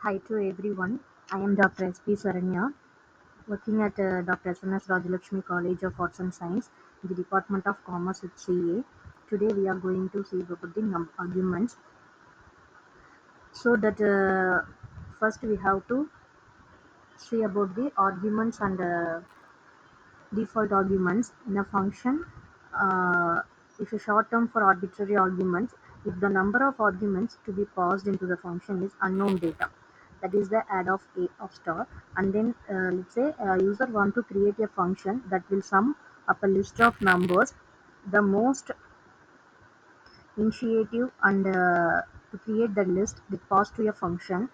Hi to everyone. I am Dr.S.P.SARANYA, working at Dr. SNS College of Arts and Science, in the Department of Commerce with CA. Today we are going to see about the arguments. So that first we have to see about the arguments and default arguments in a function. If a short term for arbitrary arguments, if the number of arguments to be passed into the function is unknown data, that is the add of a of star, and then let's say user want to create a function that will sum up a list of numbers, the most initiative and to create the list that pass to a function.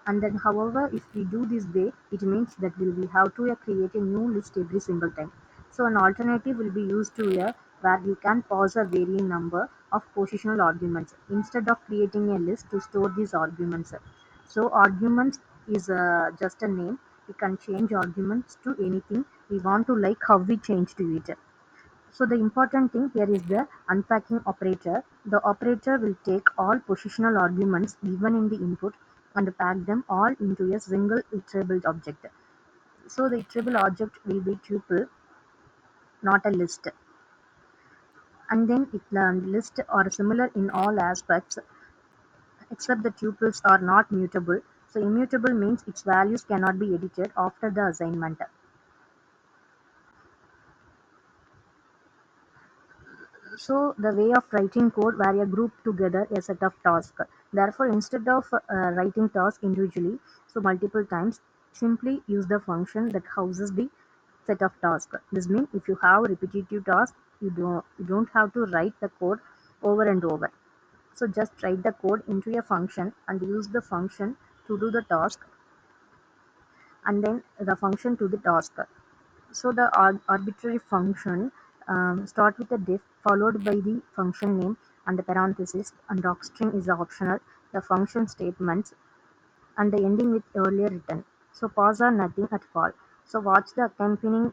And then however if we do this way, it means that we have to create a new list every single time. So an alternative will be used to where you can pass a varying number of positional arguments instead of creating a list to store these arguments. So arguments is just a name. We can change arguments to anything we want to, like how we change to it. So the important thing here is the unpacking operator. The operator will take all positional arguments given in the input and pack them all into a single iterable object. So the iterable object will be tuple, not a list. And then it list are similar in all aspects except the tuples are not mutable. So immutable means its values cannot be edited after the assignment. So the way of writing code where you group together a set of tasks. Therefore, instead of writing tasks individually, so multiple times, simply use the function that houses the set of tasks. This means if you have repetitive tasks, you don't have to write the code over and over. So just write the code into a function and use the function to do the task, and then the function to the task. So the arbitrary function start with a diff followed by the function name and the parenthesis, and docstring is optional, the function statements, and the ending with earlier written. So pause or nothing at all. So watch the accompanying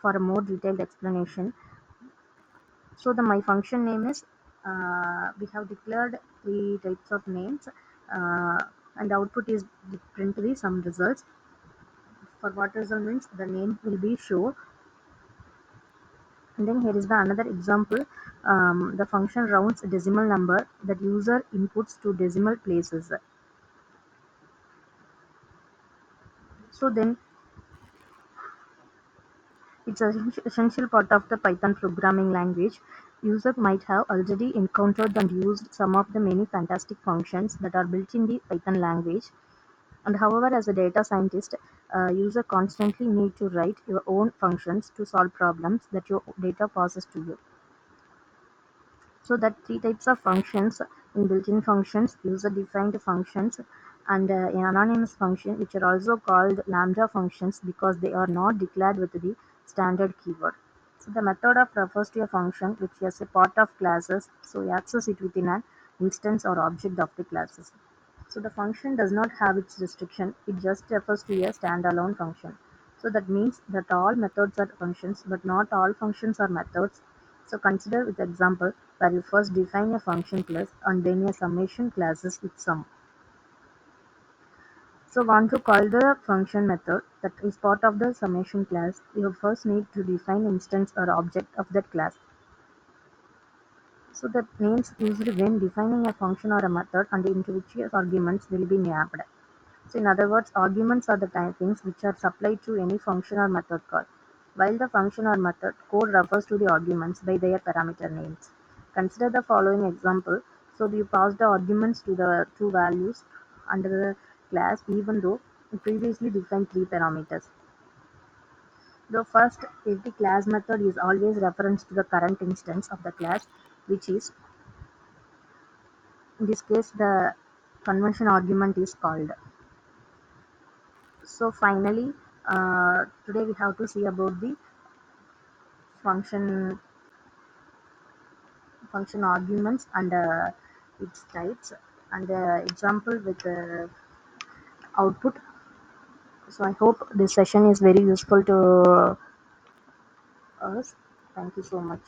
for a more detailed explanation. So the my function name is we have declared three types of names, and the output is print the some results. For what result means the name will be show. And then here is the another example. The function rounds a decimal number that user inputs to decimal places. So then it's an essential part of the Python programming language. User might have already encountered and used some of the many fantastic functions that are built in the Python language. And however, as a data scientist, user constantly need to write your own functions to solve problems that your data passes to you. So that three types of functions in built-in functions, user-defined functions, and an anonymous function, which are also called lambda functions because they are not declared with the standard keyword. So the method of refers to a function which is a part of classes, so you access it within an instance or object of the classes. So the function does not have its restriction, it just refers to a standalone function. So that means that all methods are functions, but not all functions are methods. So consider with example where you first define a function plus and then a summation classes with sum. So want to call the function method that is part of the summation class, you first need to define instance or object of that class. So that means used when defining a function or a method and into which arguments will be mapped. So in other words, arguments are the things which are supplied to any function or method call, while the function or method code refers to the arguments by their parameter names. Consider the following example. So you pass the arguments to the two values under the class even though you previously defined three parameters. The first, if the class method is always reference to the current instance of the class, which is, in this case, the convention argument is called. So finally, today we have to see about the function arguments and its types, and example with output. So I hope this session is very useful to us. Thank you so much.